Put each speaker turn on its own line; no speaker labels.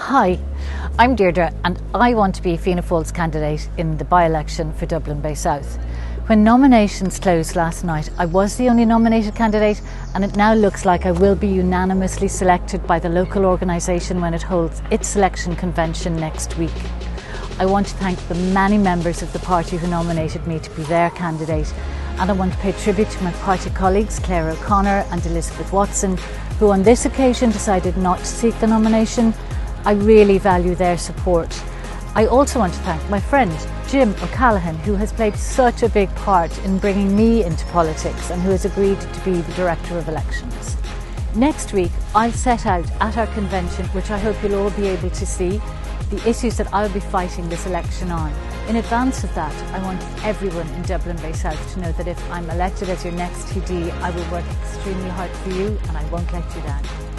Hi, I'm Deirdre and I want to be Fianna Fáil's candidate in the by-election for Dublin Bay South. When nominations closed last night, I was the only nominated candidate, and it now looks like I will be unanimously selected by the local organisation when it holds its selection convention next week. I want to thank the many members of the party who nominated me to be their candidate, and I want to pay tribute to my party colleagues Claire O'Connor and Elizabeth Watson, who on this occasion decided not to seek the nomination. I really value their support. I also want to thank my friend Jim O'Callaghan, who has played such a big part in bringing me into politics and who has agreed to be the Director of Elections. Next week I'll set out at our convention, which I hope you'll all be able to see, the issues that I'll be fighting this election on. In advance of that, I want everyone in Dublin Bay South to know that if I'm elected as your next TD, I will work extremely hard for you and I won't let you down.